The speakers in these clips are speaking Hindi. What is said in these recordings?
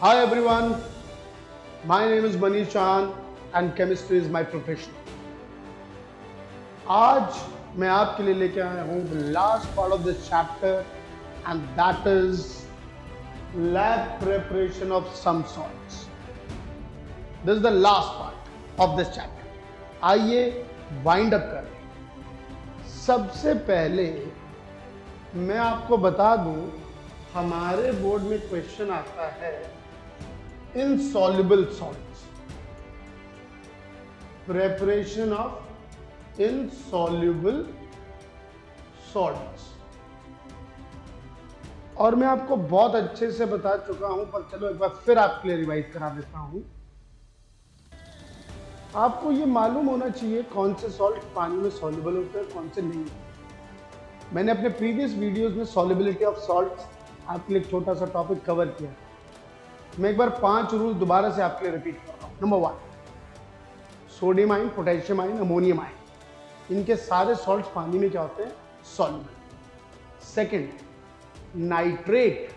Hi everyone, my name is Manish Chan and chemistry is my profession. आज मैं आपके लिए लेके आया हूँ the last part of this chapter and that is lab preparation of some salts. This is the last part of this chapter. आइए वाइंड अप करें। सबसे पहले मैं आपको बता दूं, हमारे बोर्ड में क्वेश्चन आता है insoluble salts, preparation of insoluble salts, और मैं आपको बहुत अच्छे से बता चुका हूं, पर चलो एक बार फिर आपके लिए रिवाइज करा देता हूं। आपको ये मालूम होना चाहिए कौन से सॉल्ट पानी में सॉल्युबल होते हैं, कौन से नहीं। मैंने अपने प्रीवियस वीडियोस में सॉल्युबिलिटी ऑफ सॉल्ट्स आपके लिए एक छोटा सा टॉपिक कवर किया। मैं एक बार 5 रूल दोबारा से आपके लिए रिपीट कर रहा हूँ। Number 1, sodium ion, potassium ion, ammonium ion, इनके सारे सॉल्ट्स पानी में क्या होते हैं? सॉल्युबल। सेकंड, नाइट्रेट,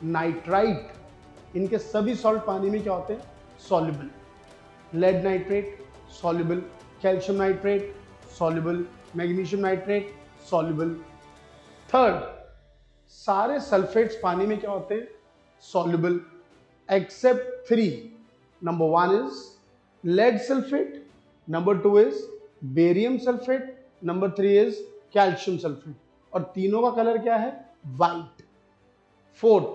नाइट्राइट, इनके सभी सॉल्ट पानी में क्या होते हैं? Soluble. Lead nitrate soluble, calcium nitrate soluble, magnesium nitrate soluble. Third, सारे सल्फेट्स पानी में क्या होते हैं? Soluble except 3। Number 1 is lead sulfate, number 2 is barium sulfate, number 3 is calcium sulfate, और तीनों का कलर क्या है? वाइट। फोर्थ,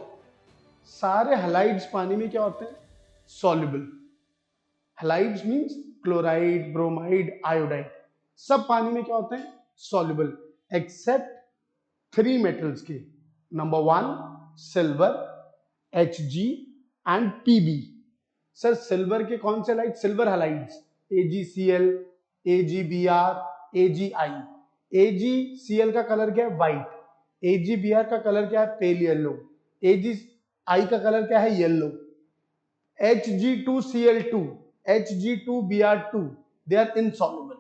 सारे हलाइड्स पानी में क्या होते हैं? Soluble. Halides means chloride, bromide, iodide, सब पानी में क्या होते हैं? सॉल्युबल एक्सेप्ट 3 मेटल्स के। Number 1 silver, Hg and Pb। Sir silver के कौन से light? Silver halides AgCl, AgBr, AgI। AgCl का कलर क्या है? व्हाइट। AgBr का कलर क्या है? Pale yellow. AgI का कलर क्या है? Yellow. Hg2Cl2, Hg2Br2, they are insoluble.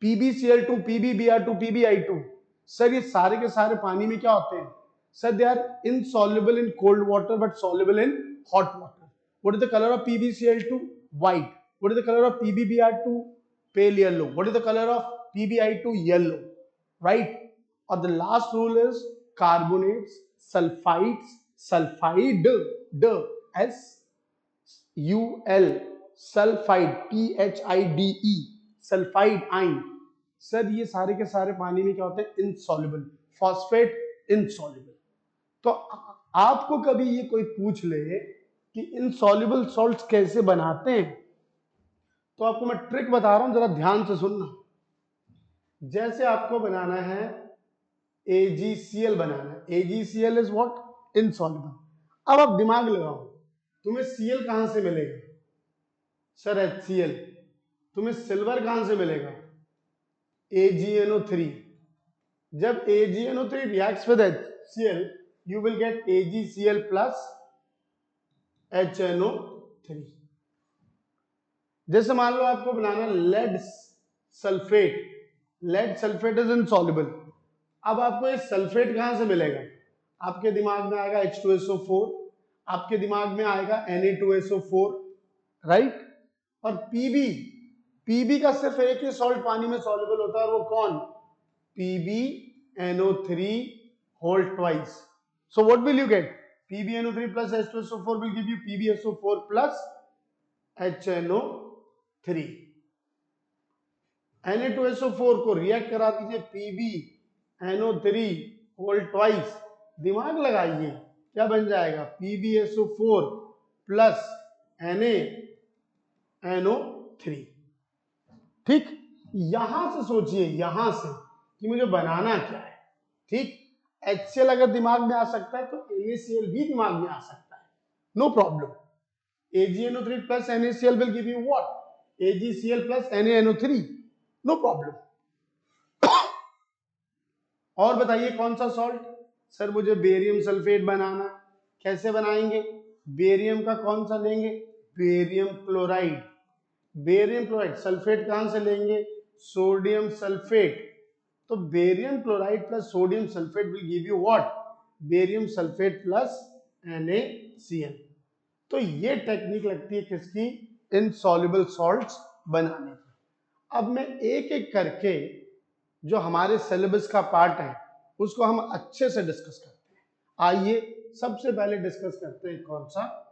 PbCl2, PbBr2, PbI2, sir ये सारे के सारे पानी में क्या होते हैं? Sir they are insoluble in cold water but soluble in hot water. What is the color of PbCl2? White. What is the color of PbBr2? Pale yellow. What is the color of PbI2? Yellow. Right? Or the last rule is carbonates, sulfides, sulfide, S U L, sulfide, PHIDE, sulfide ion. Sir ये सारे के सारे पानी में क्या होते हैं? इनसॉल्युबल। Phosphate insoluble. तो आपको कभी ये कोई पूछ ले कि इनसॉल्युबल सॉल्ट्स कैसे बनाते हैं, तो आपको मैं ट्रिक बता रहा हूं, जरा ध्यान से सुनना। जैसे आपको बनाना है AgCl, बनाना है AgCl इज व्हाट? इनसॉल्युबल। अब आप दिमाग लगाओ, तुम्हें Cl कहां से मिलेगा? Sir HCl। तुम्हें सिल्वर कहां से मिलेगा? AgNO3। जब AgNO3 reacts with HCl, you will get AgCl plus HNO3। जैसे मान लो आपको बनाना lead sulphate, lead sulphate is insoluble. अब आपको ये सल्फेट कहां से मिलेगा? आपके दिमाग में आएगा H2SO4, आपके दिमाग में आएगा Na2SO4, राइट? और पीबी का सिर्फ एक ही सॉल्ट पानी में सॉल्युबल होता है, और वो कौन? PbNO3 whole twice. So what will you get? PbNO3 plus H2SO4 will give you PbSO4 plus HNO3। Na2SO4 को रिएक्ट करा दीजिए PbNO3 होल ट्वाइस। दिमाग लगाइए, क्या बन जाएगा? PbSO4 plus NaNO3। ठीक, यहां से सोचिए, यहां से कि मुझे बनाना क्या है। ठीक, HCl अगर दिमाग में आ सकता है तो NaCl भी दिमाग में आ सकता है, no problem. AgNO3 plus NaCl will give you what? AgCl plus NaNO3, no problem. और बताइए कौन सा सॉल्ट? सर मुझे बेरियम सल्फेट बनाना। कैसे बनाएंगे? बेरियम का कौन सा लेंगे? Barium chloride. Barium chloride sulphate कहां से लेंगे? Sodium sulphate. तो barium chloride plus sodium sulphate will give you what? Barium sulphate plus NaCl। तो ये टेक्निक लगती है किसकी, इनसॉल्युबल सॉल्ट्स बनाने की। अब मैं एक एक करके जो हमारे सिलेबस का पार्ट है उसको हम अच्छे से डिस्कस करते हैं। आइए सबसे पहले डिस्कस करते हैं कौन सा,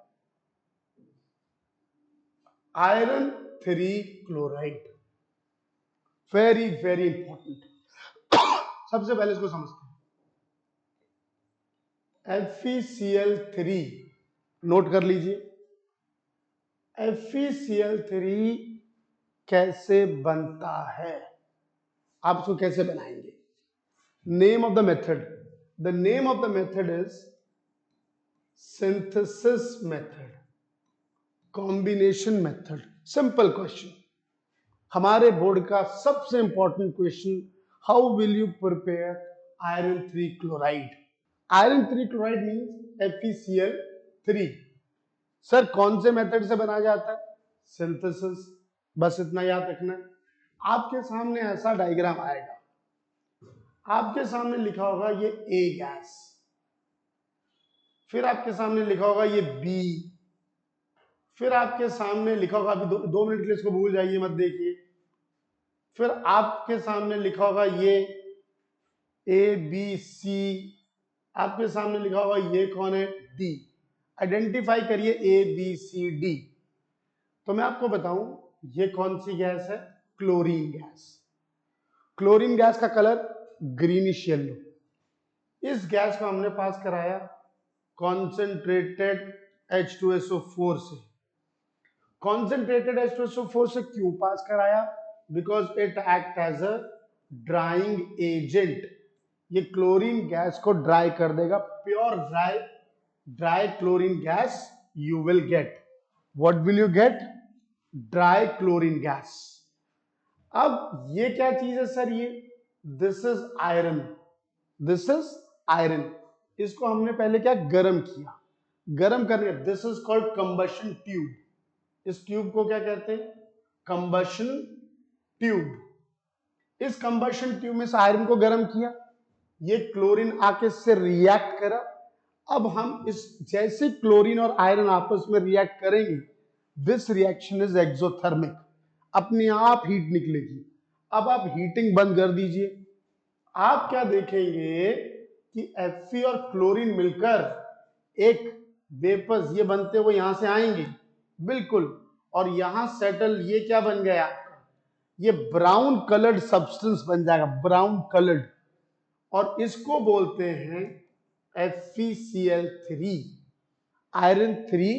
iron 3 chloride. Very very important. सबसे पहले इसको समझते हैं। FeCl3 नोट कर लीजिए। FeCl3 कैसे बनता है, आप इसको कैसे बनाएंगे। Name of the method, the name of the method is synthesis method, combination method. Simple question, हमारे बोर्ड का सबसे important question, how will you prepare iron 3 chloride. Iron 3 chloride means FeCl3। Sir कौन से मेथड से बनाया जाता है, सिंथेसिस। बस इतना याद रखना है। आपके सामने ऐसा डायग्राम आएगा, आपके सामने लिखा होगा ये A गैस, फिर आपके सामने लिखा होगा ये B, फिर आपके सामने लिखा होगा, अभी दो मिनट के लिए इसको भूल जाइए मत देखिए, फिर आपके सामने लिखा होगा ये ABC, आपके सामने लिखा होगा ये कौन है, D। आइडेंटिफाई करिए ABCD। तो मैं आपको बताऊं ये कौन सी गैस है, क्लोरीन गैस। क्लोरीन गैस का कलर ग्रीनिश येलो। इस गैस को हमने पास कराया कॉन्सेंट्रेटेड H2SO4 से। कॉन्सेंट्रेटेड H2SO4 से क्यों पास कराया, because it act as a drying agent. ये क्लोरीन गैस को ड्राई कर देगा, pure dry chlorine gas you will get. What will you get, dry chlorine gas. अब ये क्या चीज है सर, ये this is iron, this is iron. इसको हमने पहले क्या गर्म किया, गर्म करने, this is called combustion tube. इस ट्यूब को क्या कहते हैं, कंबशन ट्यूब। इस कंबशन ट्यूब में से आयरन को गर्म किया, ये क्लोरीन आके इससे रिएक्ट करा। अब हम इस जैसे क्लोरीन और आयरन आपस में रिएक्ट करेंगे, दिस रिएक्शन इज एक्सोथर्मिक, अपने आप हीट निकलेगी। अब आप हीटिंग बंद कर दीजिए, आप क्या देखेंगे कि Fe और क्लोरीन मिलकर एक वेपर्स ये बनते हुए यहां से आएंगे, बिल्कुल, और यहां सेटल, ये क्या बन गया, ये ब्राउन कलर्ड सब्सटेंस बन जाएगा, ब्राउन कलर्ड, और इसको बोलते हैं FeCl3, आयरन 3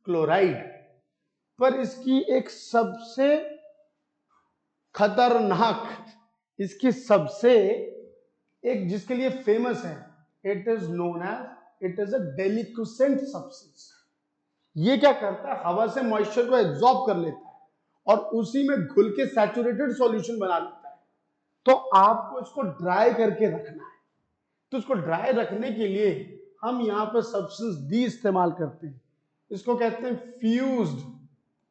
क्लोराइड। पर इसकी एक सबसे खतरनाक, इसकी सबसे एक जिसके लिए फेमस है, it is known as, it is a deliquescent substance. ये क्या करता है, हवा से मॉइस्चर को एब्जॉर्ब कर लेता है और उसी में घुल के सैचुरेटेड सॉल्यूशन बना लेता है। तो आपको इसको ड्राई करके रखना है। तो इसको ड्राई रखने के लिए हम यहाँ पर सब्सटेंस डी इस्तेमाल करते हैं, इसको कहते हैं फ्यूज्ड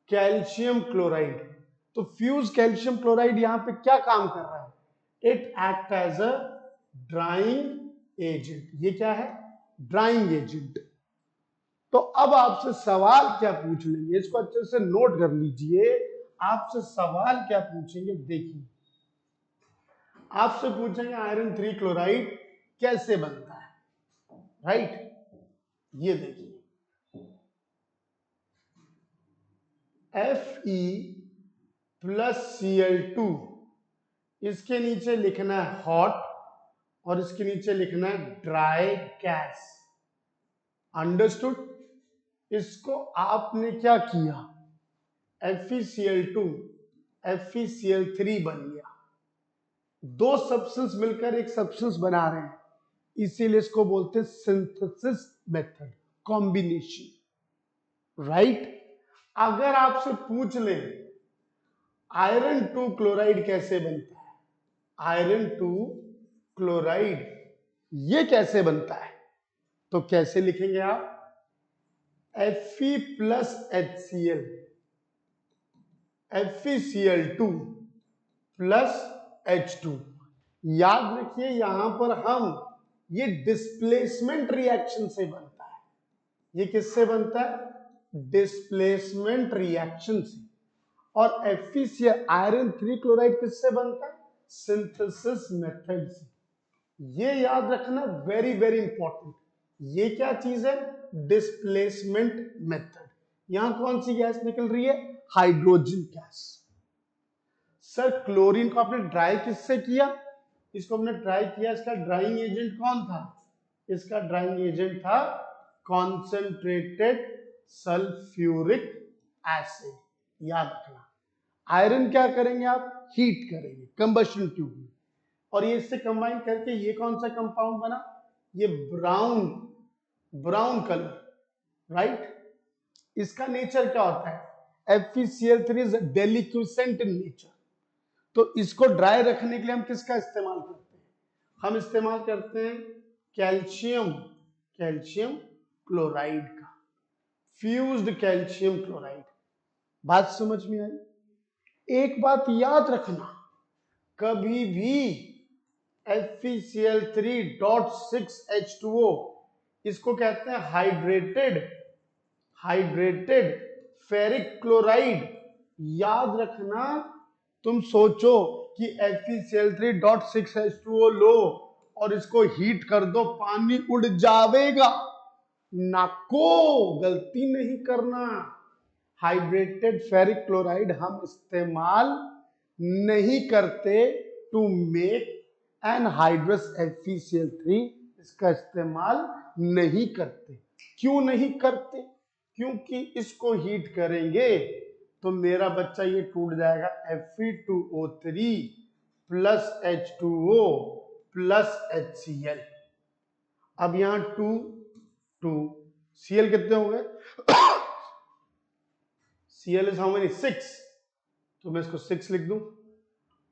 कैल्शियम क्लोराइड। तो फ्यूज कैल्शियम क्लोराइड यहाँ पे क्या काम कर रहा है, it act as a drying agent. ये क्या है, ड्राइंग एजेंट। तो अब आपसे सवाल क्या पूछ लेंगे, इसको अच्छे से नोट कर लीजिए। आपसे सवाल क्या पूछेंगे, देखिए, आपसे पूछेंगे आयरन 3 क्लोराइड कैसे बनता है, राइट। ये देखिए, Fe+Cl2, इसके नीचे लिखना है हॉट और इसके नीचे लिखना है ड्राई गैस। अंडरस्टूड। इसको आपने क्या किया, FeCl2 FeCl3 बन गया। दो सब्सटेंस मिलकर एक सब्सटेंस बना रहे हैं, इसीलिए इसको बोलते हैं सिंथेसिस मेथड, कॉम्बिनेशन, राइट। अगर आपसे पूछ ले आयरन 2 क्लोराइड कैसे बनता है, आयरन 2 क्लोराइड ये कैसे बनता है, तो कैसे लिखेंगे आप, Fe+HCl, FeCl2 प्लस H2। याद रखिए यहां पर हम, ये डिस्प्लेसमेंट रिएक्शन से बनता है। ये किससे बनता है, डिस्प्लेसमेंट रिएक्शन से। और FeCl आयरन 3 क्लोराइड किससे बनता है? सिंथेसिस मेथड से। ये याद रखना, वेरी वेरी इंपॉर्टेंट। ये क्या चीज है? Displacement method. यहां कौन सी गैस निकल रही है? Hydrogen gas. सर क्लोरीन को आपने ड्राई किससे किया? इसको हमने ड्राई किया, इसका ड्राइंग एजेंट कौन था? इसका ड्राइंग एजेंट था कॉन्सेंट्रेटेड सल्फ्यूरिक एसिड। याद रखना। आयरन क्या करेंगे आप? हीट करेंगे कंबशन ट्यूब में, और ये इससे कंबाइन करके ये कौन सा कंपाउंड बना? ये ब्राउन ब्राउन कलर, राइट। इसका नेचर क्या होता है? FeCl3 is डेलिक्विसेंट in nature. तो इसको ड्राई रखने के लिए हम किसका इस्तेमाल करते हैं? हम इस्तेमाल करते हैं कैल्शियम कैल्शियम क्लोराइड का, फ्यूज्ड कैल्शियम क्लोराइड। बात समझ में आई? एक बात याद रखना, कभी भी FeCl3.6H2O, इसको कहते हैं हाइड्रेटेड फेरिक क्लोराइड। याद रखना, तुम सोचो कि FeCl3.6H2O लो और इसको हीट कर दो, पानी उड़ जाएगा। नाको, गलती नहीं करना। हाइड्रेटेड फेरिक क्लोराइड हम इस्तेमाल नहीं करते टू मेक एनहाइड्रस FeCl3। इसका इस्तेमाल नहीं करते। क्यों नहीं करते? क्योंकि इसको हीट करेंगे तो मेरा बच्चा ये टूट जाएगा, Fe2O3 plus H2O plus HCl। अब यहां 2 Cl कितने हो गए? Cl is how many? 6। तो मैं इसको 6 लिख दूं।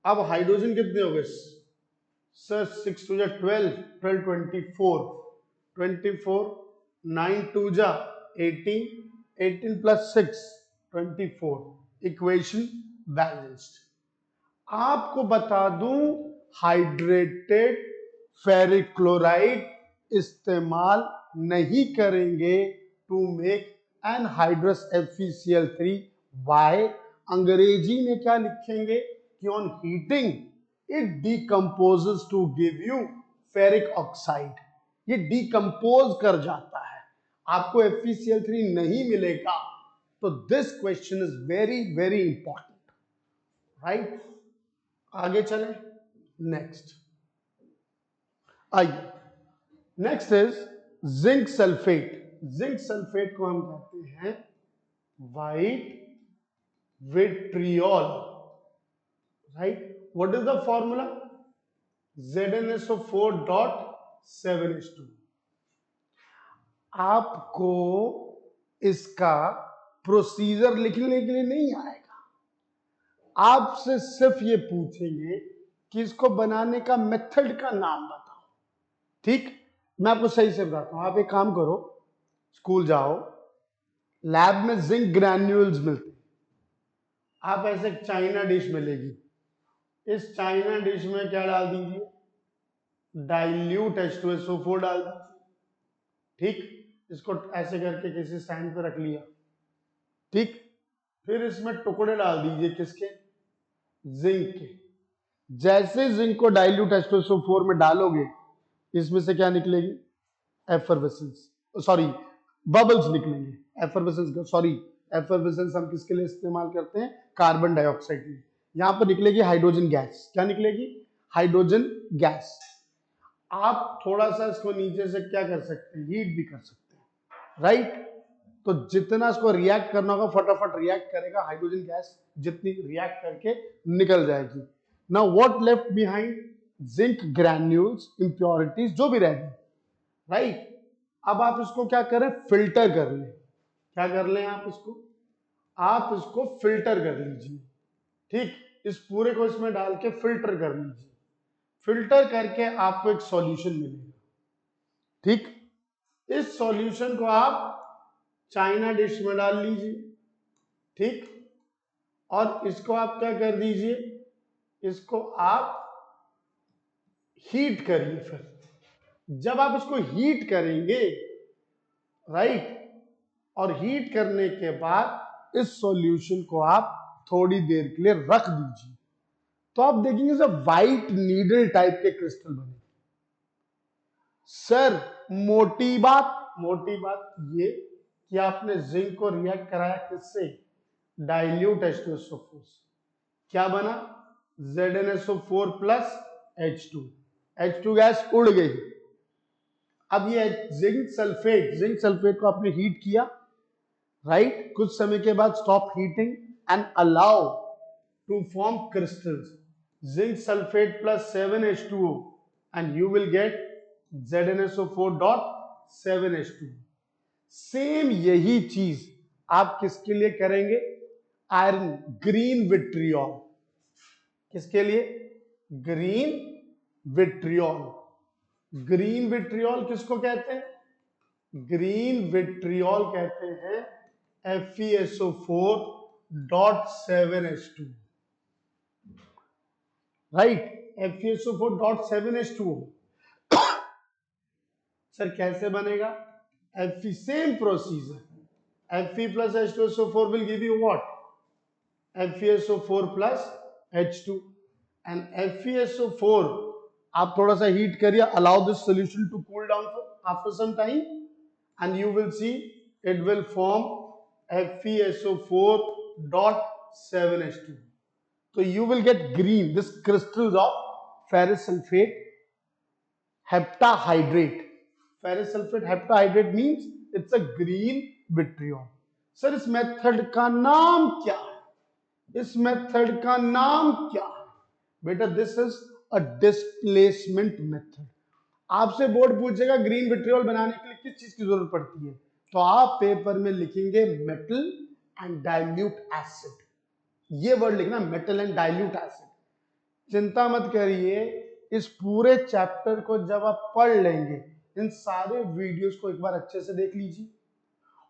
अब हाइड्रोजन कितने हो गए सर? 6 2 जा 12, 12 24, 24 9 2 जा 18, 18 प्लस 6 24। Equation balanced. आपको बता दूं, हाइड्रेटेड फेरिक क्लोराइड इस्तेमाल नहीं करेंगे to make anhydrous FeCl3। Y? अंग्रेजी में क्या लिखेंगे कि on heating it decomposes to give you ferric oxide. ये डिकम्पोज कर जाता है, आपको FeCl3 नहीं मिलेगा। तो this question is very very important, right. आगे चलें, नेक्स्ट आइए। Next is zinc sulphate. Zinc sulphate को हम कहते हैं white vitriol, right. What is the formula? ZnSO4.7H2। आपको इसका प्रोसीजर लिखने के लिए नहीं आएगा, आपसे सिर्फ ये पूछेंगे कि इसको बनाने का मेथड का नाम बताओ। ठीक, मैं आपको सही से बताता हूं। आप एक काम करो, स्कूल जाओ, लैब में जिंक ग्रैन्यूल्स मिलते हैं। आप ऐसे चाइना डिश मिलेगी, इस चाइना डिश में क्या डाल दीजिए? डाइल्यूट H2SO4 डाल दीजिए। ठीक, इसको ऐसे करके किसी स्टैंड पे रख लिया। ठीक, फिर इसमें टुकड़े डाल दीजिए किसके? जिंक के। जैसे जिंक को डाइल्यूट H2SO4 में डालोगे, इसमें से क्या निकलेगी? एफरवेसेंस, सॉरी बबल्स निकलेंगे। एफरवेसेंस, सॉरी एफरवेसेंस हम किसके लिए इस्तेमाल करते हैं? कार्बन डाइऑक्साइड में। यहां पर निकलेगी हाइड्रोजन गैस। क्या निकलेगी? Hydrogen gas. आप थोड़ा सा इसको नीचे से क्या कर सकते हैं? हीट भी कर सकते हैं, राइट। तो जितना इसको रिएक्ट करना होगा फटाफट रिएक्ट करेगा, हाइड्रोजन गैस जितनी रिएक्ट करके निकल जाएगी। Now what left behind? Zinc granules, impurities जो भी रह गई, राइट। अब आप इसको क्या करें? फिल्टर कर लें। क्या कर लें आप इसको? आप इसको फिल्टर कर लीजिए। ठीक, इस पूरे को इसमें डाल के फिल्टर कर लीजिए। फिल्टर करके आपको एक सॉल्यूशन मिलेगा। ठीक, इस सॉल्यूशन को आप चाइना डिश में डाल लीजिए। ठीक, और इसको आप क्या कर दीजिए? इसको आप हीट करिए। फिर जब आप इसको हीट करेंगे, राइट, और हीट करने के बाद इस सॉल्यूशन को आप थोड़ी देर के लिए रख दीजिए, तो आप देखेंगे सर व्हाइट नीडल टाइप के क्रिस्टल बने। सर मोटी बात ये कि आपने जिंक को रिएक्ट कराया किससे, डाइल्यूट H2SO4, क्या बना ZnSO4 प्लस H2 गैस उड़ गई। अब ये जिंक सल्फेट को आपने हीट किया, राइट, कुछ समय के बाद stop heating and allow to form crystals, zinc sulphate plus 7H2O and you will get ZnSO4.7H2। Same यही चीज आप किसके लिए करेंगे, आयरन ग्रीन विट्रियोल, किसके लिए, ग्रीन विट्रियोल। ग्रीन विट्रियोल किसको कहते हैं, ग्रीन विट्रियोल कहते हैं FeSO4.7H2, राइट, FeSO4.7H2O। सर कैसे बनेगा, Fe same procedure, Fe plus H2SO4 will give you what, FeSO4 plus H2 and FeSO4 आप थोड़ा सा हीट करिए, allow this solution to cool down after some time and you will see it will form FeSO4.7H2. So you will get green, this crystals of ferrous sulfate heptahydrate. Ferrous sulfate heptahydrate means it's a green vitriol. Sir इस मेथड का नाम क्या है, इस मेथड का नाम क्या है बेटा, this is a displacement method. आपसे बोर्ड पूछेगा ग्रीन विट्रियोल बनाने के लिए किस चीज की जरूरत पड़ती है, तो आप पेपर में लिखेंगे मेटल एंड डाइल्यूट एसिड, ये वर्ड लिखना, मेटल एंड डाइल्यूट एसिड। चिंता मत करिए, इस पूरे चैप्टर को जब आप पढ़ लेंगे, इन सारे वीडियोस को एक बार अच्छे से देख लीजिए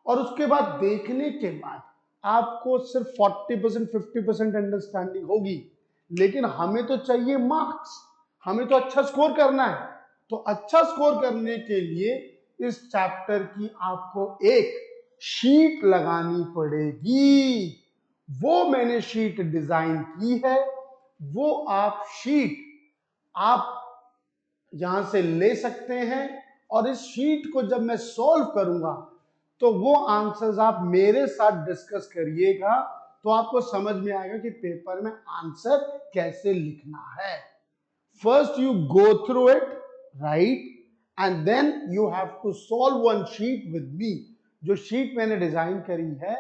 और उसके बाद देखने के बाद आपको सिर्फ 40% 50% अंडरस्टैंडिंग होगी, लेकिन हमें तो चाहिए मार्क्स, हमें तो अच्छा स्कोर करना है। तो अच्छा स्कोर करने के लिए इस चैप्टर की आपको एक शीट लगानी पड़ेगी, वो मैंने शीट डिजाइन की है, वो आप शीट आप यहां से ले सकते हैं और इस शीट को जब मैं सॉल्व करूंगा तो वो आंसर्स आप मेरे साथ डिस्कस करिएगा, तो आपको समझ में आएगा कि पेपर में आंसर कैसे लिखना है। First you go through it, right, and then you have to solve one sheet with me. जो शीट मैंने डिजाइन करी है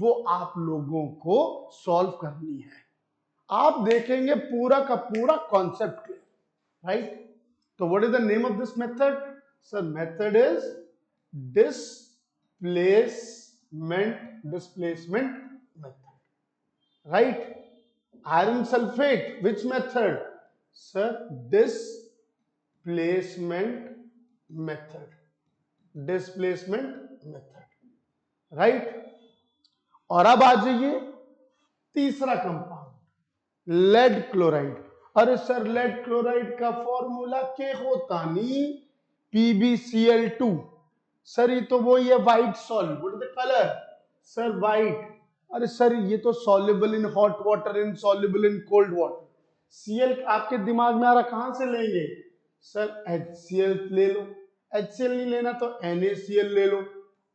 वो आप लोगों को सॉल्व करनी है। आप देखेंगे पूरा का पूरा कॉन्सेप्ट क्लियर, राइट। तो what is the name of this method, sir method is displacement method, right? Iron sulfate, which method, sir, displacement method, right? और अब आ जाइए तीसरा कंपाउंड, लेड क्लोराइड। अरे सर लेड क्लोराइड का फॉर्मूला क्या होता नी, PbCl2। सर ये तो वो ये white salt, what is the colour, sir white. अरे सर ये तो soluble in hot water, insoluble in cold water. Cl आपके दिमाग में आ रहा, कहां से लेंगे, सर HCl ले लो, HCl नहीं लेना तो NaCl ले लो।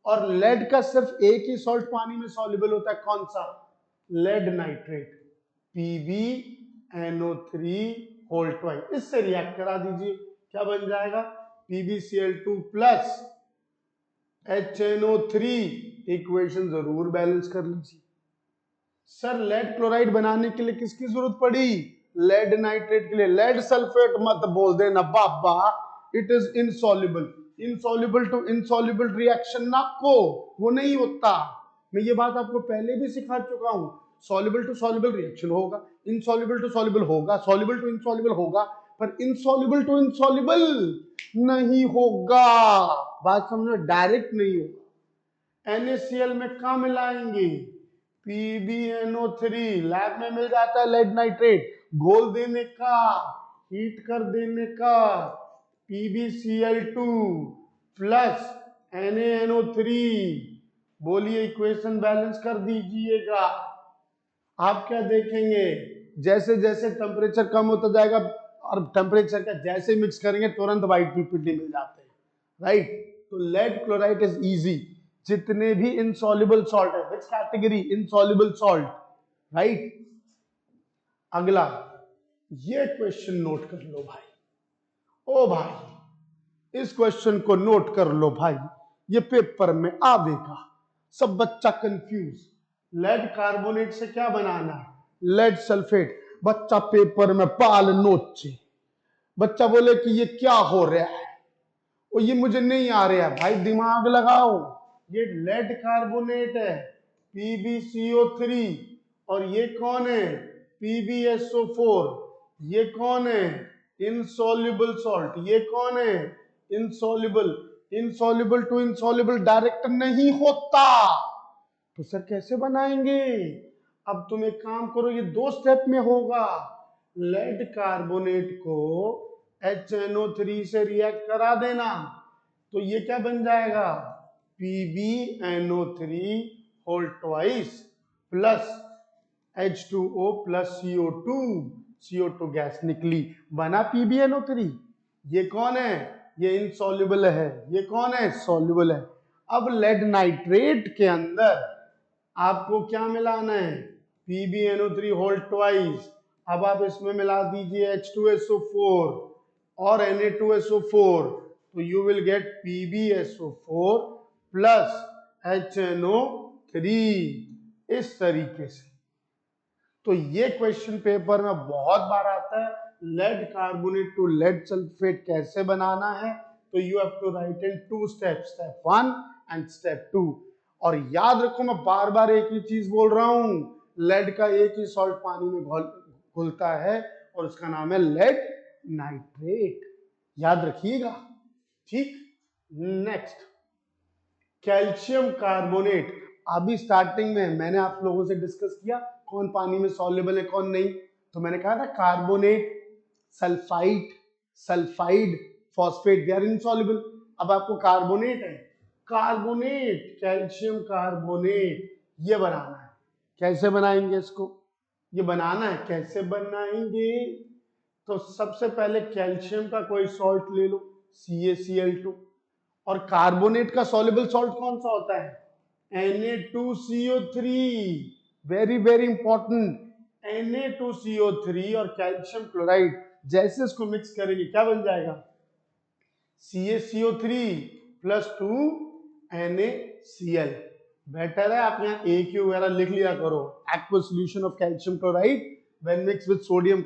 और लेड का सिर्फ एक ही सॉल्ट पानी में सॉल्युबल होता है, कौन सा, lead nitrate, PbNO3 whole twice. इससे रिएक्ट करा दीजिए, क्या बन जाएगा, PbCl2 प्लस HNO3। इक्वेशन जरूर बैलेंस कर लीजिए। सर लेड क्लोराइड बनाने के लिए किसकी जरूरत पड़ी, लेड नाइट्रेट के लिए। लेड सल्फेट मत बोल देना बाबा, it is insoluble, insoluble to insoluble reaction ना को, वो नहीं होता। मैं ये बात आपको पहले भी सिखा चुका हूं, सॉल्युबल टू सॉल्युबल रिएक्शन होगा, इनसॉल्युबल टू सॉल्युबल होगा, सॉल्युबल टू इनसॉल्युबल होगा, पर इनसॉल्युबल टू इनसॉल्युबल नहीं होगा। बात समझो, डायरेक्ट नहीं होगा। NaCl में कहां मिलाएंगे, PbNO3, लैब में मिल जाता है लेड नाइट्रेट, घोल देने का, हीट कर देने का, PbCl2 प्लस NaNO3 बोलिए इक्वेशन बैलेंस कर दीजिएगा। आप क्या देखेंगे, जैसे जैसे टेम्परेचर कम होता जाएगा और टेम्परेचर का जैसे मिक्स करेंगे तुरंत वाइट पीपीटी मिल जाते हैं, राइट। तो लेड क्लोराइड इज इजी। जितने भी इनसॉल्युबल सॉल्ट है, which category, insoluble salt, right. अगला ये क्वेश्चन नोट कर लो भाई, ओ भाई इस क्वेश्चन को नोट कर लो भाई, ये पेपर में आवेगा। सब बच्चा कंफ्यूज, लेड कार्बोनेट से क्या बनाना है, लेड सल्फेट। बच्चा पेपर में पाल नोचे, बच्चा बोले कि ये क्या हो रहा है, और ये मुझे नहीं आ रहा है। भाई दिमाग लगाओ, ये लेड कार्बोनेट है PbCO3, और ये कौन है PbSO4। ये कौन है इनसॉल्युबल सॉल्ट, ये कौन है insoluble. Insoluble to insoluble direct नहीं होता, तो सर कैसे बनाएंगे। अब तुम एक काम करो, ये 2 स्टेप में होगा। लेड कार्बोनेट को HNO3 से रिएक्ट करा देना, तो ये क्या बन जाएगा PbNO3 whole twice plus H2O plus CO2। CO2 gas निकली, बना PbNO3। ये कौन है, ये इनसॉल्युबल है, ये कौन है सॉल्युबल है। अब लेड नाइट्रेट के अंदर आपको क्या मिलाना है PbNO3 होल ट्वाइस। अब आप इसमें मिला दीजिए H2SO4 और Na2SO4, तो you will gate PbSO4 plus HNO3। इस तरीके से, तो ये क्वेश्चन पेपर में बहुत बार आता है, lead carbonate to lead sulphate कैसे बनाना है। तो you have to write in 2 steps, step 1 and step 2। और याद रखो, मैं बार बार एक ही चीज बोल रहा हूं, लेड का एक ही सॉल्ट पानी में घुलता है और उसका नाम है लेड नाइट्रेट, याद रखिएगा, ठीक। Next, calcium carbonate. अभी स्टार्टिंग में मैंने आप लोगों से डिस्कस किया कौन पानी में सॉल्युबल है कौन नहीं, तो मैंने कहा था carbonate, sulphide, sulphide, phosphate, they are insoluble. अब आपको कार्बोनेट है, कार्बोनेट, कैल्शियम कार्बोनेट ये बनाना है। कैसे बनाएंगे इसको, ये बनाना है, कैसे बनाएंगे। तो सबसे पहले कैल्शियम का कोई सॉल्ट ले लो CaCl2, और कार्बोनेट का सॉल्युबल सॉल्ट कौन सा होता है Na2CO3, very very important. Na2CO3 और कैल्शियम क्लोराइड जैसे इसको मिक्स करेंगे क्या बन जाएगा CaCO3 प्लस 2 NaCl। बेटर है आप यहाँ AQ वगैरह लिख लिया करो। Aqueous solution of calcium chloride when mix with sodium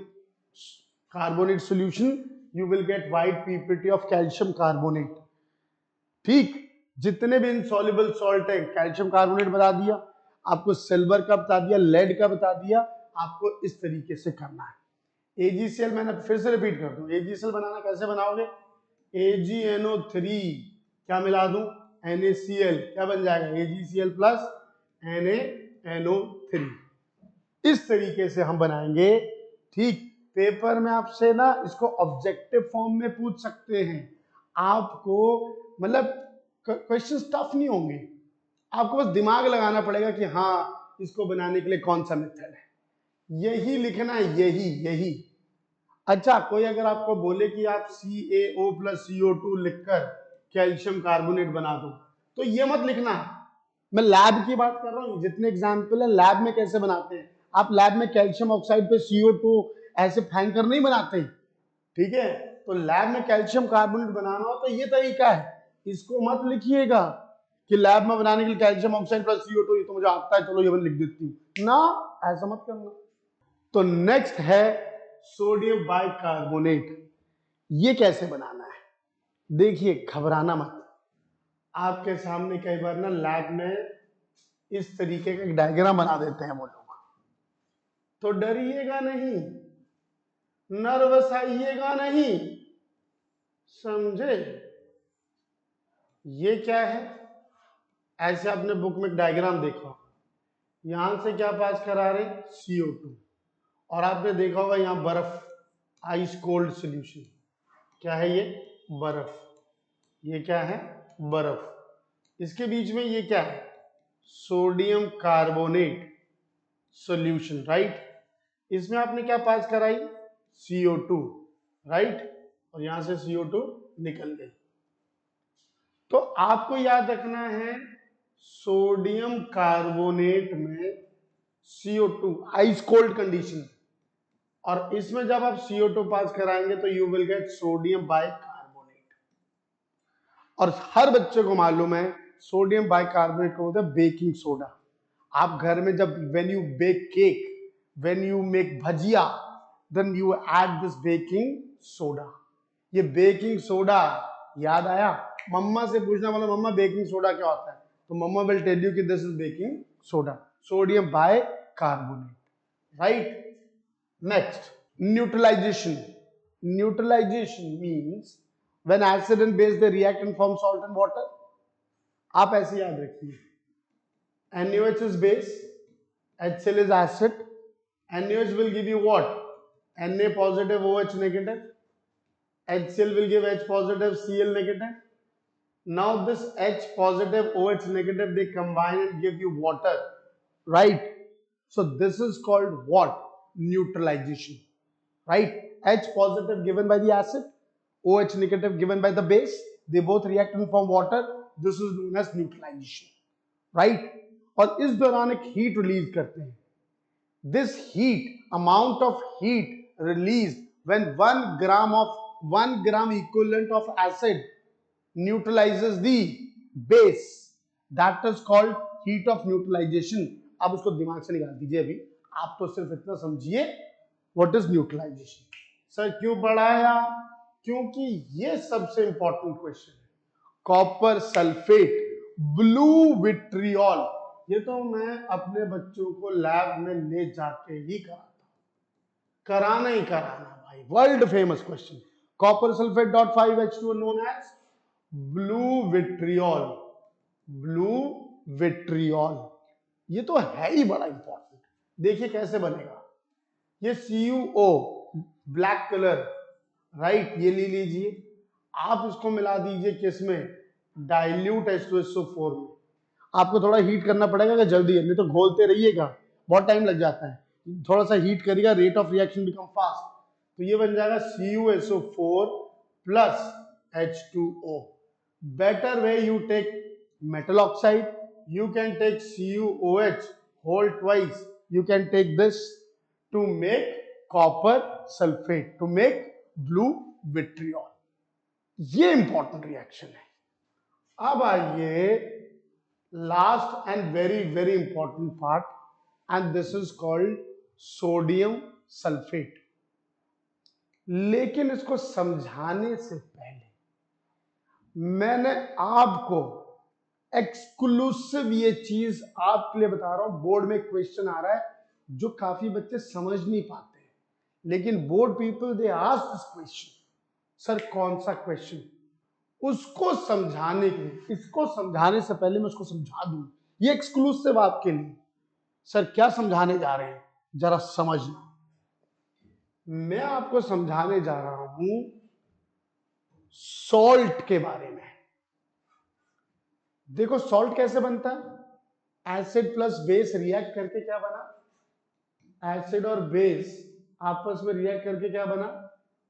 carbonate solution you will gate white PPT of calcium carbonate, ठीक। जितने भी इनसॉल्युबल सॉल्ट है, कैल्शियम कार्बोनेट बता दिया आपको, सिल्वर का बता दिया, लेड का बता दिया आपको, इस तरीके से करना है। AgCl मैंने फिर से रिपीट कर दूं, AgCl बनाना कैसे बनाओगे, AgNO3 क्या मिला दूं NaCl, क्या बन जाएगा AgCl प्लस NaNO3। इस तरीके से हम बनाएंगे, ठीक। पेपर में आपसे ना इसको ऑब्जेक्टिव फॉर्म में पूछ सकते हैं आपको, मतलब क्वेश्चंस टफ नहीं होंगे, आपको बस दिमाग लगाना पड़ेगा कि हाँ इसको बनाने के लिए कौन सा मेथड है, यही लिखना है, यही यही। अच्छा, कोई अगर आपको बोले कि आप CaO प्लस CO2 लिखकर कैल्शियम कार्बोनेट बना दो, तो ये मत लिखना। मैं लैब की बात कर रहा हूँ, जितने एग्जाम्पल है लैब में कैसे बनाते हैं। आप लैब में कैल्शियम ऑक्साइड पे CO2 ऐसे फेंक कर नहीं बनाते, ठीक है। तो लैब में कैल्शियम कार्बोनेट बनाना हो तो ये तरीका है, इसको मत लिखिएगा कि लैब में बनाने के लिए कैल्शियम ऑक्साइड प्लस CO2, ये तो मुझे आता है चलो ये लिख देती हूँ ना, ऐसा मत करना। तो नेक्स्ट है सोडियम बाइकार्बोनेट, ये कैसे बनाना है। देखिए घबराना मत, आपके सामने कई बार ना लैब में इस तरीके का एक डायग्राम बना देते हैं वो लोग, तो डरिएगा नहीं, नर्वस आइएगा नहीं, समझे। ये क्या है, ऐसे आपने बुक में एक डायग्राम देखा, यहां से क्या पास करा रहे CO2, और आपने देखा होगा यहां बर्फ, आइस कोल्ड सॉल्यूशन, क्या है ये बर्फ, ये क्या है बर्फ, इसके बीच में ये क्या है सोडियम कार्बोनेट सॉल्यूशन, राइट। इसमें आपने क्या पास कराई, CO2, राइट, और यहां से CO2 निकल गई। तो आपको याद रखना है सोडियम कार्बोनेट में CO2 आइस कोल्ड कंडीशन, और इसमें जब आप CO2 पास कराएंगे तो you will gate sodium bicarbonate. और हर बच्चे को मालूम है सोडियम बाइकार्बोनेट को बोलते हैं बेकिंग सोडा। आप घर में जब when you bake cake, when you make bhajia, then you add this baking soda. ये बेकिंग सोडा याद आया, मम्मा से पूछना वाला, मम्मा बेकिंग सोडा क्या होता है, तो मम्मा विल टेल यू कि this is baking soda, sodium bicarbonate, right. Next, neutralization. Neutralization means when acid and base they react and form salt and water. आप ऐसे याद रखिए, NaOH is base, HCl is acid. NaOH will give you what? Na positive, OH negative. HCl will give H positive, Cl negative. Now this H positive, OH negative, they combine and give you water, right? So this is called what? Neutralization, right? H positive given by the acid, OH negative given by the base, they both react and form water. This is known as neutralization, right? और इस दौरान एक हीट रिलीज करते हैं. This heat, amount of heat released when 1 gram equivalent of acid neutralizes the base, that is called heat of neutralization. अब उसको दिमाग से निकाल दीजिए, अभी आप तो सिर्फ इतना समझिए व्हाट इज न्यूट्रलाइजेशन. सर क्यों पढ़ाया? क्योंकि ये सबसे इंपॉर्टेंट क्वेश्चन है. कॉपर सल्फेट, ब्लू विट्रियोल, ये तो मैं अपने बच्चों को लैब में ले जाके ही कराना ही कराना भाई. World famous question. Copper sulphate dot 5H2 known as blue vitriol. Blue vitriol ये तो है ही बड़ा इंपॉर्टेंट. देखिए कैसे बनेगा. ये CuO ब्लैक कलर, राइट, ये ले लीजिए. आप इसको मिला दीजिए किसमें? डाइल्यूट H2SO4 में. आपको थोड़ा हीट करना पड़ेगा कि जल्दी है, नहीं तो घोलते रहिएगा बहुत टाइम लग जाता है. थोड़ा सा हीट करिएगा, rate of reaction become fast. तो ये बन जाएगा CuSO4 plus H2O. Better way you take metal oxide, you can take CuOH whole twice, you can take this to make copper sulfate, to make blue vitriol. ये इंपॉर्टेंट रिएक्शन है. अब आइए last and very very important part, and this is called sodium sulphate. लेकिन इसको समझाने से पहले मैंने आपको एक्सक्लूसिव ये चीज आपके लिए बता रहा हूं. बोर्ड में क्वेश्चन आ रहा है जो काफी बच्चे समझ नहीं पाते हैं, लेकिन board people they ask this question. Sir कौन सा क्वेश्चन? उसको समझाने के लिए, इसको समझाने से पहले मैं उसको समझा दूं. ये एक्सक्लूसिव आपके लिए. सर क्या समझाने जा रहे हैं, जरा समझना. मैं आपको समझाने जा रहा हूं सॉल्ट के बारे में. देखो सॉल्ट कैसे बनता है. एसिड प्लस बेस रिएक्ट करके क्या बना? एसिड और बेस आपस में रिएक्ट करके क्या बना?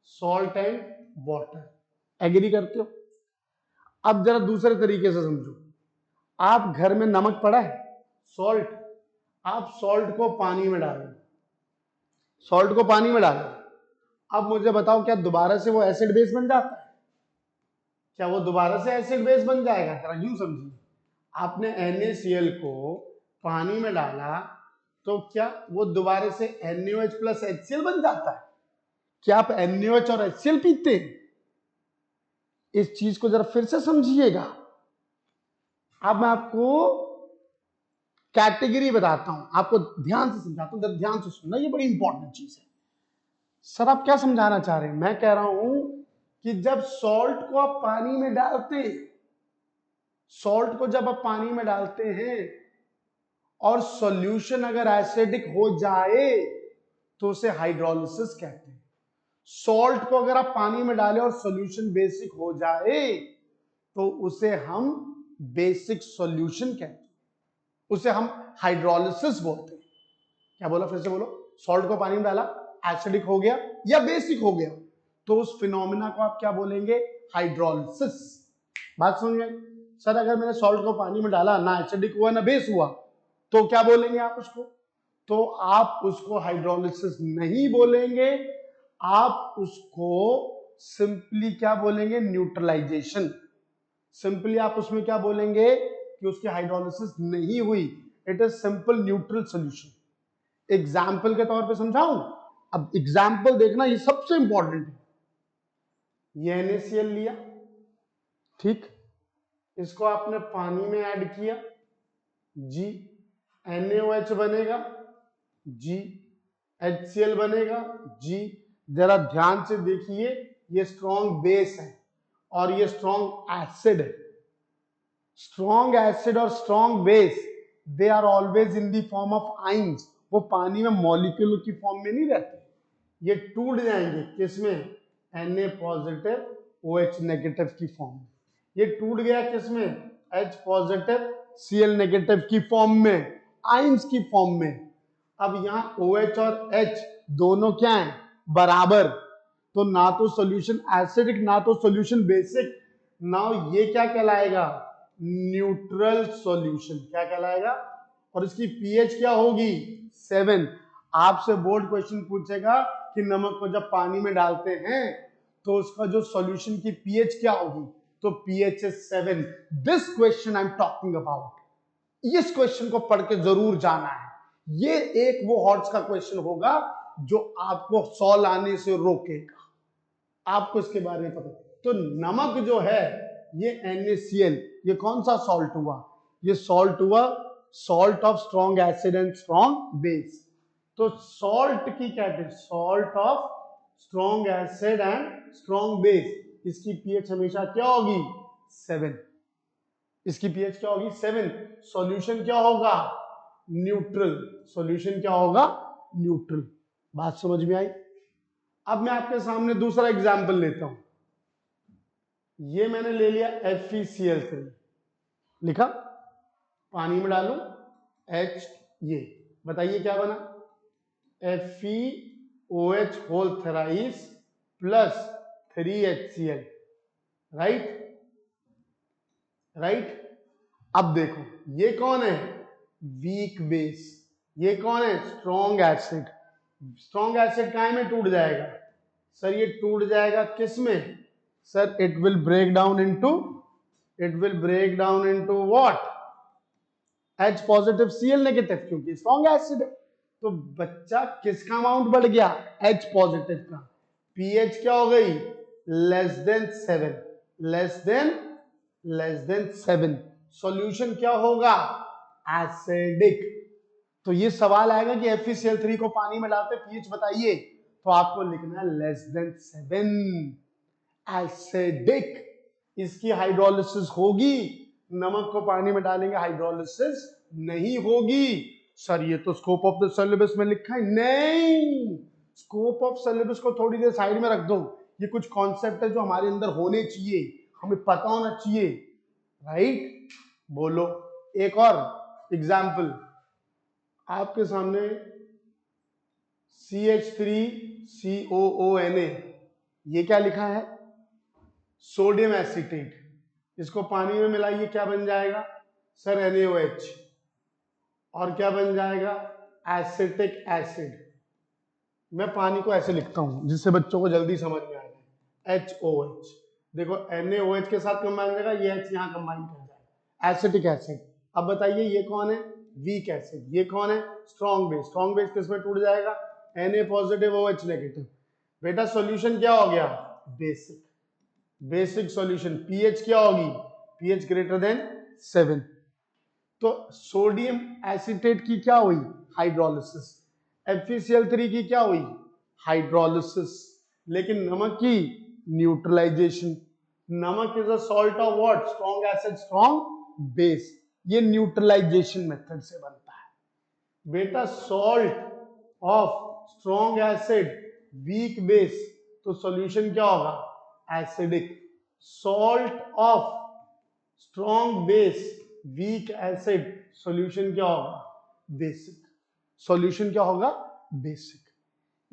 Salt and water. एग्री करते हो? अब जरा दूसरे तरीके से समझो. आप घर में नमक पड़ा है, सॉल्ट. आप सॉल्ट को पानी में डालो, सॉल्ट को पानी में डालो. अब मुझे बताओ क्या दोबारा से वो एसिड बेस बन जाता है? क्या वो दोबारा से एसिड बेस बन जाएगा? जरा यूं समझिए. आपने NaCl को पानी में डाला तो क्या वो दोबारा से NaOH प्लस HCl बन जाता है? क्या आप NaOH और HCl पीते हैं? इस चीज को जरा फिर से समझिएगा. अब मैं आपको कैटेगरी बताता हूं, आपको ध्यान से समझाता हूं, जरा ध्यान से सुनना, ये बड़ी इंपॉर्टेंट चीज है. सर आप क्या समझाना चाह रहे हैं? मैं कह रहा हूं कि जब सॉल्ट को आप पानी में डालते हैं, सॉल्ट को जब आप पानी में डालते हैं और सॉल्यूशन अगर एसिडिक हो जाए तो उसे हाइड्रोलिसिस कहते हैं. सॉल्ट को अगर आप पानी में डालें और सॉल्यूशन बेसिक हो जाए तो उसे हम बेसिक सॉल्यूशन कहते हैं. उसे हम हाइड्रोलिसिस बोलते हैं। क्या बोला, फिर से बोलो। सॉल्ट को पानी में डाला, एसिडिक हो गया या बेसिक हो गया, तो उस फिनोमिना को आप क्या बोलेंगे, हाइड्रोलिसिस। बात समझ में? सर अगर मैंने सॉल्ट को पानी में डाला, ना एसिडिक हुआ ना बेस हुआ, तो क्या बोलेंगे आप उसको? तो आप उसको हाइड्रोलिसिस नहीं बोलेंगे, आप उसको सिंपली क्या बोलेंगे, न्यूट्रलाइजेशन। सिंपली आप उसमें क्या बोलेंगे कि उसकी हाइड्रोलिसिस नहीं हुई, it is simple neutral solution. Example के तौर पे समझाऊं? अब एग्जाम्पल देखना, ये सबसे इंपॉर्टेंट है। ये NaCl लिया, ठीक, इसको आपने पानी में ऐड किया, जी, NaOH बनेगा, जी, HCl बनेगा, जी। जरा ध्यान से देखिए, ये स्ट्रॉन्ग बेस है और ये स्ट्रॉन्ग एसिड है। स्ट्रॉन्ग एसिड और strong base, they are always in the form of ions. वो पानी में मॉलिक्यूल की फॉर्म में नहीं रहते, ये टूट जाएंगे किसमें, Na पॉजिटिव OH नेगेटिव की फॉर्म में। ये टूट गया किसमें, H पॉजिटिव Cl नेगेटिव की फॉर्म में, आइंस की फॉर्म में। अब यहाँ OH और H दोनों क्या हैं, बराबर। तो ना तो सॉल्यूशन एसिडिक ना तो सॉल्यूशन बेसिक। नाउ ये क्या कहलाएगा, न्यूट्रल सॉल्यूशन। क्या कहलाएगा? और इसकी पीएच क्या होगी, 7। आपसे बोर्ड क्वेश्चन पूछेगा कि नमक को जब पानी में डालते हैं तो उसका जो सॉल्यूशन की पीएच क्या होगी, तो pH is 7। This question I am talking about. इस क्वेश्चन को पढ़ के जरूर जाना है। ये एक वो हॉट्स का क्वेश्चन होगा जो आपको 100 लाने से रोकेगा, आपको इसके बारे में पता। तो नमक जो है ये NaCl, ये कौन सा सॉल्ट हुआ, ये सॉल्ट हुआ salt of strong acid and strong base. तो सॉल्ट की category, salt of strong acid and strong base, इसकी पीएच हमेशा क्या होगी, 7। इसकी पीएच क्या होगी, 7। सॉल्यूशन क्या होगा, न्यूट्रल। सॉल्यूशन क्या होगा, न्यूट्रल। बात समझ में आई? अब मैं आपके सामने दूसरा एग्जाम्पल लेता हूं। ये मैंने ले लिया FeCl3, लिखा, पानी में डालूं H, ये बताइए क्या बना, FeOH whole thrice plus 3HCl, right? Right. अब देखो ये कौन है, वीक बेस, ये कौन है, स्ट्रॉन्ग एसिड। स्ट्रॉन्ग एसिड काहे में टूट जाएगा, सर ये टूट जाएगा किस में, sir it will break down into, it will break down into what, H positive Cl negative, क्योंकि स्ट्रॉन्ग एसिड है। तो बच्चा किसका अमाउंट बढ़ गया, H पॉजिटिव का। पीएच क्या हो गई, less than 7, less than 7। Solution क्या होगा, एसिडिक। तो ये सवाल आएगा कि FeCl3 को पानी में डालते पीएच बताइए, तो आपको लिखना है लेस देन 7, एसिडिक। इसकी हाइड्रोलिसिस होगी, नमक को पानी में डालेंगे हाइड्रोलिसिस नहीं होगी। सर ये तो स्कोप ऑफ द सिलेबस में लिखा है, नहीं, स्कोप ऑफ सिलेबस को थोड़ी देर साइड में रख दो। ये कुछ कॉन्सेप्ट है जो हमारे अंदर होने चाहिए, हमें पता होना चाहिए, राइट? बोलो एक और एग्जाम्पल आपके सामने, CH3COONA, ये क्या लिखा है, सोडियम एसीटेट। इसको पानी में मिलाइए, क्या बन जाएगा, सर NaOH। और क्या बन जाएगा, एसिटिक एसिड। मैं पानी को ऐसे लिखता हूं जिससे बच्चों को जल्दी समझ में आ जाए, HOH। देखो NaOH के साथ कंबाइन हो जाएगा, ये H यहां कंबाइन कर जाएगा, एसिटिक एसिड। अब बताइए ये कौन है, वीक एसिड। ये कौन है, स्ट्रॉन्ग बेस। स्ट्रॉन्ग बेस किसमें टूट जाएगा, Na पॉजिटिव OH नेगेटिव। बेटा सॉल्यूशन क्या हो गया, बेसिक। बेसिक सॉल्यूशन, पीएच क्या होगी, पीएच ग्रेटर देन 7। तो सोडियम एसीटेट की क्या हुई, हाइड्रोलिसिस। FeCl3 की क्या हुई, हाइड्रोलिसिस। लेकिन नमक की न्यूट्रलाइजेशन। नमक is a salt of what, strong acid strong base. ये न्यूट्रलाइजेशन मेथड से बनता है। बेटा salt of strong acid weak base, तो सॉल्यूशन क्या होगा, acidic. Salt of strong base weak acid solution क्या होगा? बेसिक। सॉल्यूशन क्या होगा? बेसिक।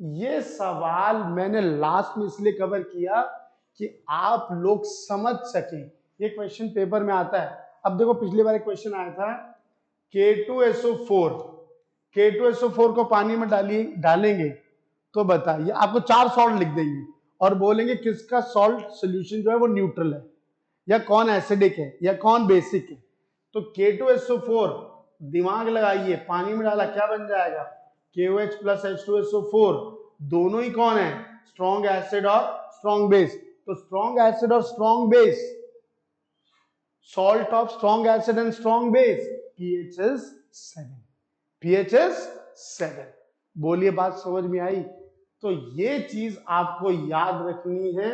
ये सवाल मैंने लास्ट में इसलिए कवर किया कि आप लोग समझ सकें। ये क्वेश्चन पेपर में आता है। अब देखो पिछली बार एक क्वेश्चन आया था K2SO4, K2SO4 को पानी में डालेंगे तो बताइए, आपको 4 सॉल्ट लिख देंगे और बोलेंगे किसका सॉल्ट सोल्यूशन जो है वो न्यूट्रल है, या कौन एसिडिक है, या कौन बेसिक है। तो K2SO4 दिमाग लगाइए, पानी में डाला क्या बन जाएगा? KOH प्लस H2SO4, दोनों ही कौन है? स्ट्रॉन्ग एसिड और स्ट्रॉन्ग बेस। तो स्ट्रॉन्ग एसिड और strong base, salt of strong acid and strong base, pH is 7, pH is 7। बोलिए बात समझ में आई? तो ये चीज आपको याद रखनी है।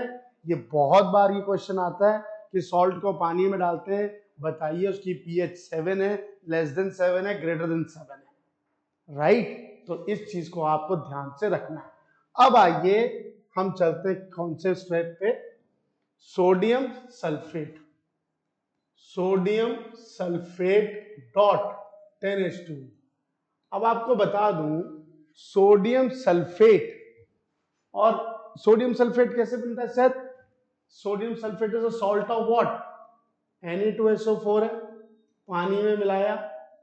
ये बहुत बार ये क्वेश्चन आता है कि सॉल्ट को पानी में डालते हैं, बताइए उसकी pH 7 है, लेस देन 7 है, ग्रेटर देन 7 है, राइट? तो इस चीज को आपको ध्यान से रखना है। अब आइए हम चलते हैं कौन से स्टेप पे? Sodium sulphate. Sodium sulphate dot 10H2। अब आपको बता दूं सोडियम सल्फेट, और सोडियम सल्फेट कैसे बनता है sir? Sodium sulphate is a salt of what? Na2SO4 है, पानी में मिलाया,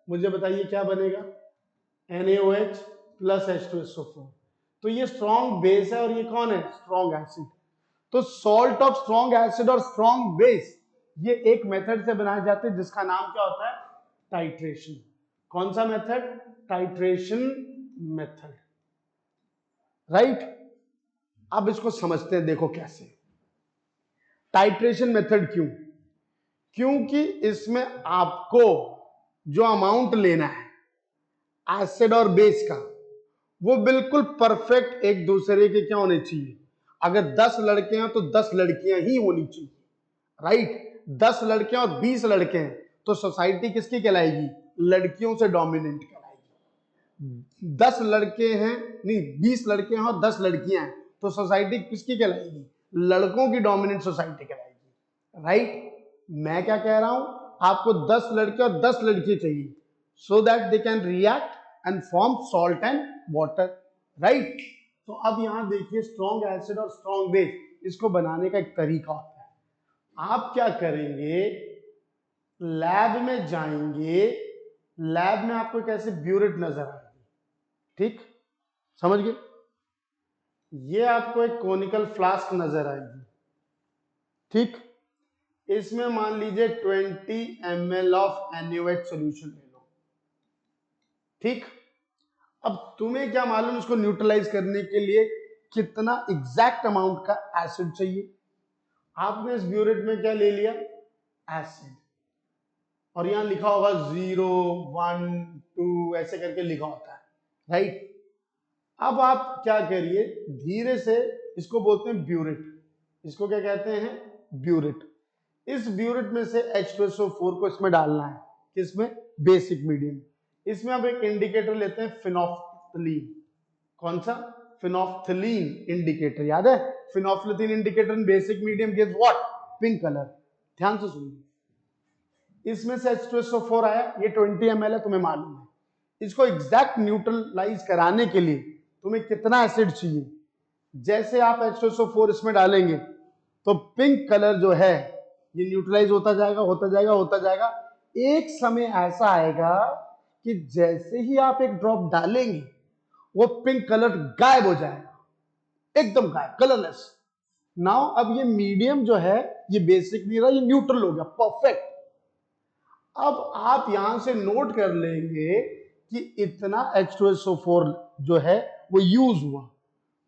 मुझे बताइए क्या बनेगा? NaOH plus H2SO4। तो ये स्ट्रॉन्ग बेस है और ये कौन है? Strong acid. तो सॉल्ट ऑफ स्ट्रॉन्ग एसिड और स्ट्रॉन्ग बेस ये एक मेथड से बनाए जाते हैं जिसका नाम क्या होता है? टाइट्रेशन। कौन सा मेथड? Titration method, right? अब इसको समझते हैं, देखो कैसे। टाइट्रेशन मेथड क्यों? क्योंकि इसमें आपको जो अमाउंट लेना है एसिड और बेस का, वो बिल्कुल परफेक्ट एक दूसरे के क्या होने चाहिए। अगर 10 लड़के हैं तो 10 लड़कियां ही होनी चाहिए, राइट? 10 लड़के और 20 लड़के हैं तो सोसाइटी किसकी कहलाएगी? लड़कियों से डोमिनेंट कहलाएगी। 10 लड़के हैं, नहीं 20 लड़के हैं और 10 लड़कियां हैं तो सोसाइटी किसकी कहलाएगी? लड़कों की डोमिनेंट सोसाइटी कहलाएगी, राइट? मैं क्या कह रहा हूं, आपको 10 लड़के और 10 लड़की चाहिए so that they can react and form salt and water, right? तो अब यहां देखिए स्ट्रॉन्ग एसिड और स्ट्रॉन्ग बेस, इसको बनाने का एक तरीका होता है। आप क्या करेंगे? लैब में जाएंगे, लैब में आपको कैसे ब्यूरेट नजर आएगी, ठीक? समझ गए? ये आपको एक कोनिकल फ्लास्क नजर आएगी, ठीक? इसमें मान लीजिए 20 ml ऑफ NaOH सॉल्यूशन ले लो, ठीक? अब तुम्हें क्या मालूम इसको न्यूट्रलाइज करने के लिए कितना एग्जैक्ट अमाउंट का एसिड चाहिए? आपने इस ब्यूरेट में क्या ले लिया? एसिड, और यहां लिखा होगा 0, 1, 2 ऐसे करके लिखा होता है, राइट? अब आप क्या करिए, धीरे से, इसको बोलते हैं ब्यूरेट। इसको क्या कहते हैं? ब्यूरेट। इस ब्यूरेट में से H2SO4 को इसमें डालना है, किसमें? Basic medium. इसमें आप एक इंडिकेटर लेते हैं फिनोफ्थलीन। कौन सा? फिनोफ्थलीन इंडिकेटर, याद है? Phenolphthalein indicator in basic medium gives what? Pink colour. ध्यान से सुनिए, इसमें से H2SO4 आया, ये 20 ml है, तुम्हें मालूम है। इसको एग्जैक्ट न्यूट्रलाइज कराने के लिए तुम्हें कितना एसिड चाहिए? जैसे आप H2SO4 इसमें डालेंगे तो पिंक कलर जो है ये न्यूट्रलाइज होता जाएगा, होता जाएगा, होता जाएगा। एक समय ऐसा आएगा कि जैसे ही आप एक ड्रॉप डालेंगे वो पिंक कलर गायब हो जाएगा, एकदम गायब, कलरलेस। नाउ अब ये मीडियम जो है ये बेसिक नहीं रहा, ये न्यूट्रल हो गया, परफेक्ट। अब आप यहां से नोट कर लेंगे कि इतना H2SO4 जो है वो यूज हुआ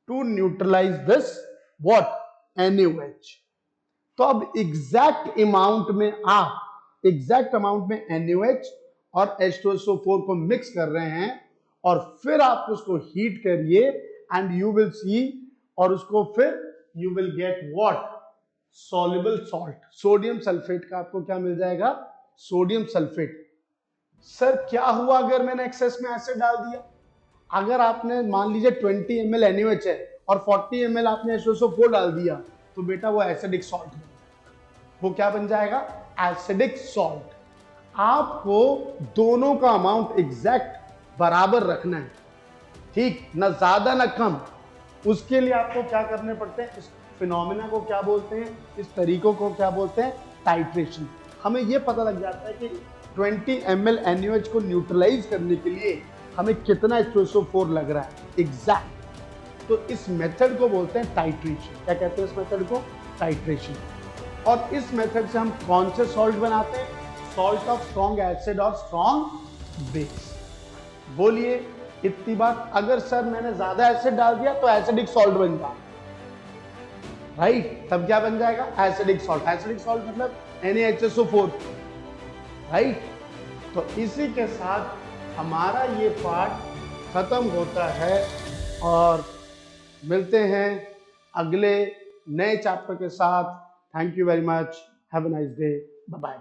to neutralise this what? NaOH। तो अब एग्जैक्ट अमाउंट में NaOH और H2SO4 को मिक्स कर रहे हैं, और फिर आप उसको हीट करिए एंड यू विल सी, और उसको फिर you will get what? Soluble salt. Sodium sulphate का आपको क्या मिल जाएगा? Sodium sulphate. सर क्या हुआ अगर मैंने एक्सेस में एसिड डाल दिया? अगर आपने मान लीजिए 20 ml NaOH है और 40 ml आपने H2SO4 डाल दिया तो बेटा वो एसिडिक सॉल्ट, वो क्या बन जाएगा? Acidic salt. आपको दोनों का अमाउंट एग्जैक्ट बराबर रखना है, ठीक, ना ज्यादा ना कम। उसके लिए आपको क्या करने पड़ते हैं, इस फिनोमिना को क्या बोलते हैं, इस तरीकों को क्या बोलते हैं, टाइट्रेशन। हमें यह पता लग जाता है कि 20 ml NaOH को न्यूट्रलाइज करने के लिए हमें कितना H2SO4 लग रहा है एग्जैक्ट। तो इस मेथड को बोलते हैं टाइट्रेशन। क्या कहते हैं इस मेथड को, टाइट्रेशन। और इस मेथड से हम कौन से सॉल्ट बनाते हैं, सॉल्ट ऑफ स्ट्रॉन्ग एसिड और स्ट्रॉन्ग बेस। बोलिए इतनी बात। अगर सर मैंने ज्यादा एसिड डाल दिया तो एसिडिक सॉल्ट बन जाएगा, राइट, तब क्या बन जाएगा, एसिडिक सॉल्ट। एसिडिक सॉल्ट मतलब NaHSO4, राइट। तो इसी के साथ हमारा ये पार्ट खत्म होता है और मिलते हैं अगले नए चैप्टर के साथ। Thank you very much, have a nice day, bye bye.